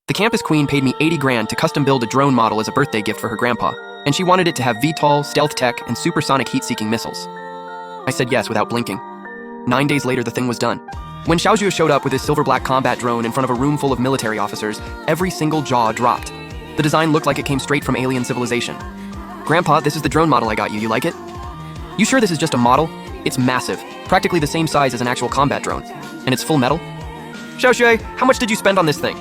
The campus queen paid me 80 grand to custom build a drone model as a birthday gift for her grandpa, and she wanted it to have VTOL, stealth tech, and supersonic heat-seeking missiles. I said yes without blinking. 9 days later, the thing was done. When Xiaozhu showed up with his silver-black combat drone in front of a room full of military officers, every single jaw dropped. The design looked like it came straight from alien civilization. Grandpa, this is the drone model I got you. You like it? You sure this is just a model? It's massive, practically the same size as an actual combat drone. And it's full metal? Xiaozhu, how much did you spend on this thing?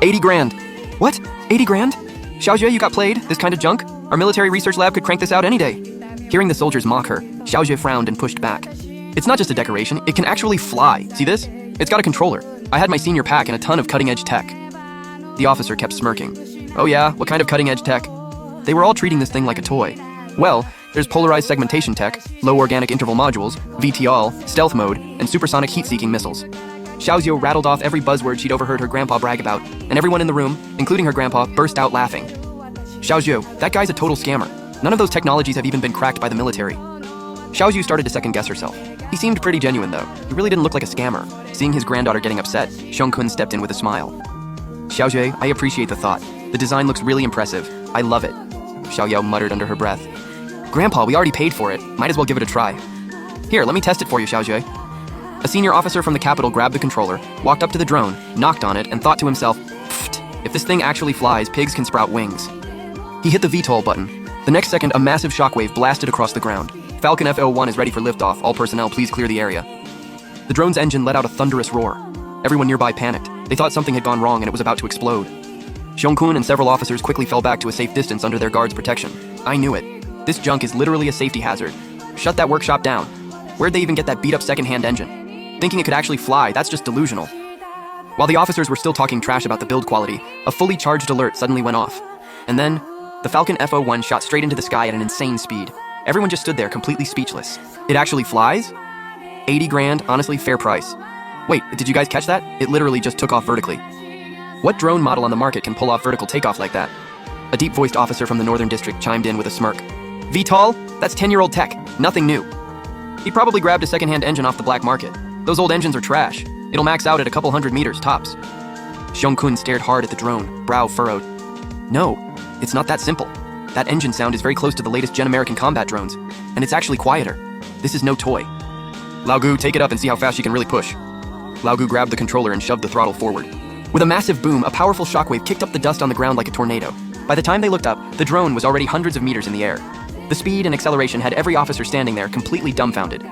80 grand. What? 80 grand? Xiaozhu, you got played? This kind of junk? Our military research lab could crank this out any day. Hearing the soldiers mock her, Xiaozhu frowned and pushed back. It's not just a decoration, it can actually fly. See this? It's got a controller. I had my senior pack and a ton of cutting-edge tech. The officer kept smirking. Oh yeah, what kind of cutting-edge tech? They were all treating this thing like a toy. Well, there's polarized segmentation tech, low organic interval modules, VTOL, stealth mode, and supersonic heat-seeking missiles. Xiaozhu rattled off every buzzword she'd overheard her grandpa brag about, and everyone in the room, including her grandpa, burst out laughing. Xiaozhu, that guy's a total scammer. None of those technologies have even been cracked by the military. Xiaozhu started to second-guess herself. He seemed pretty genuine, though. He really didn't look like a scammer. Seeing his granddaughter getting upset, Xiongkun stepped in with a smile. Xiaozhu, I appreciate the thought. The design looks really impressive. I love it. Xiaoyao muttered under her breath. Grandpa, we already paid for it. Might as well give it a try. Here, let me test it for you, Xiaozhu. A senior officer from the capital grabbed the controller, walked up to the drone, knocked on it, and thought to himself, Pfft, if this thing actually flies, pigs can sprout wings. He hit the VTOL button. The next second, a massive shockwave blasted across the ground. Falcon F-01 is ready for liftoff. All personnel, please clear the area. The drone's engine let out a thunderous roar. Everyone nearby panicked. They thought something had gone wrong and it was about to explode. Xiongkun and several officers quickly fell back to a safe distance under their guards' protection. I knew it. This junk is literally a safety hazard. Shut that workshop down. Where'd they even get that beat-up second-hand engine? Thinking it could actually fly, that's just delusional. While the officers were still talking trash about the build quality, a fully charged alert suddenly went off. And then, the Falcon F-01 shot straight into the sky at an insane speed. Everyone just stood there completely speechless. It actually flies? 80 grand, honestly, fair price. Wait, did you guys catch that? It literally just took off vertically. What drone model on the market can pull off vertical takeoff like that? A deep-voiced officer from the Northern District chimed in with a smirk. VTOL? That's 10-year-old tech. Nothing new. He probably grabbed a second-hand engine off the black market. Those old engines are trash. It'll max out at a couple hundred meters, tops. Xiongkun stared hard at the drone, brow furrowed. No, it's not that simple. That engine sound is very close to the latest Gen American combat drones, and it's actually quieter. This is no toy. Lao Gu, take it up and see how fast you can really push. Lao Gu grabbed the controller and shoved the throttle forward. With a massive boom, a powerful shockwave kicked up the dust on the ground like a tornado. By the time they looked up, the drone was already hundreds of meters in the air. The speed and acceleration had every officer standing there completely dumbfounded.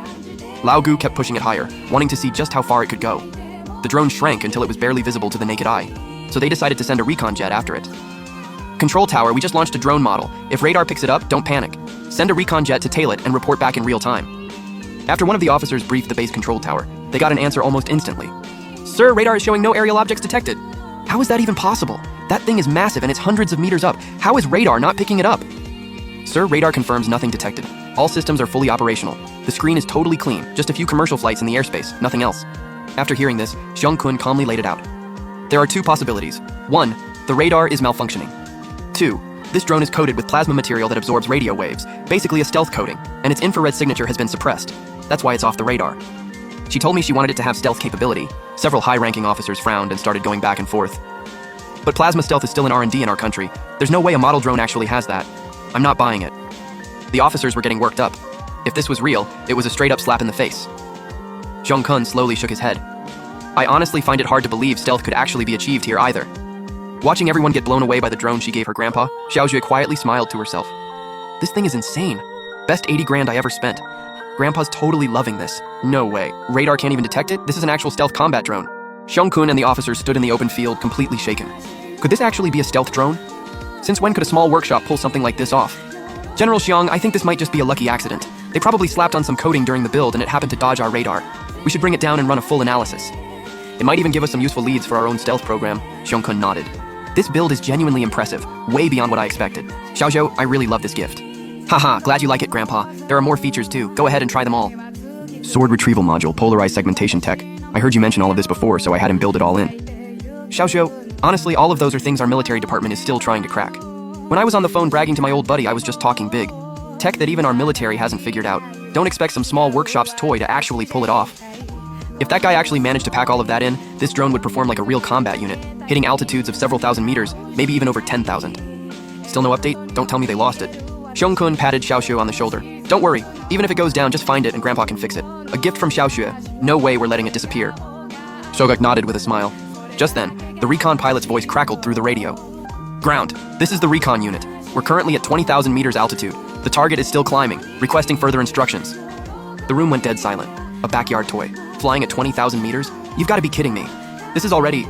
Lao Gu kept pushing it higher, wanting to see just how far it could go. The drone shrank until it was barely visible to the naked eye, so they decided to send a recon jet after it. Control tower, we just launched a drone model. If radar picks it up, don't panic. Send a recon jet to tail it and report back in real time. After one of the officers briefed the base control tower, they got an answer almost instantly. Sir, radar is showing no aerial objects detected. How is that even possible? That thing is massive and it's hundreds of meters up. How is radar not picking it up? Sir, radar confirms nothing detected. All systems are fully operational. The screen is totally clean, just a few commercial flights in the airspace, nothing else. After hearing this, Xiongkun calmly laid it out. There are two possibilities. 1, the radar is malfunctioning. 2, this drone is coated with plasma material that absorbs radio waves, basically a stealth coating, and its infrared signature has been suppressed. That's why it's off the radar. She told me she wanted it to have stealth capability. Several high-ranking officers frowned and started going back and forth. But plasma stealth is still in R&D in our country. There's no way a model drone actually has that. I'm not buying it. The officers were getting worked up. If this was real, it was a straight-up slap in the face. Xiongkun slowly shook his head. I honestly find it hard to believe stealth could actually be achieved here either. Watching everyone get blown away by the drone she gave her grandpa, Xiaozhu quietly smiled to herself. This thing is insane. Best 80 grand I ever spent. Grandpa's totally loving this. No way. Radar can't even detect it? This is an actual stealth combat drone. Xiongkun and the officers stood in the open field, completely shaken. Could this actually be a stealth drone? Since when could a small workshop pull something like this off? General Xiong, I think this might just be a lucky accident. They probably slapped on some coating during the build and it happened to dodge our radar. We should bring it down and run a full analysis. It might even give us some useful leads for our own stealth program. Xiongkun nodded. This build is genuinely impressive, way beyond what I expected. Xiaozhu, I really love this gift. Haha, glad you like it, Grandpa. There are more features too. Go ahead and try them all. Sword retrieval module, polarized segmentation tech. I heard you mention all of this before, so I had him build it all in. Xiaozhu, honestly, all of those are things our military department is still trying to crack. When I was on the phone bragging to my old buddy, I was just talking big. Tech that even our military hasn't figured out. Don't expect some small workshop's toy to actually pull it off. If that guy actually managed to pack all of that in, this drone would perform like a real combat unit, hitting altitudes of several thousand meters, maybe even over 10,000. Still no update? Don't tell me they lost it. Xiongkun patted Xiaoxue on the shoulder. Don't worry, even if it goes down, just find it and Grandpa can fix it. A gift from Xiaoxue. No way we're letting it disappear. Shogak nodded with a smile. Just then, the recon pilot's voice crackled through the radio. Ground, this is the recon unit. We're currently at 20,000 meters altitude. The target is still climbing, requesting further instructions. The room went dead silent. A backyard toy. Flying at 20,000 meters? You've got to be kidding me. This is already...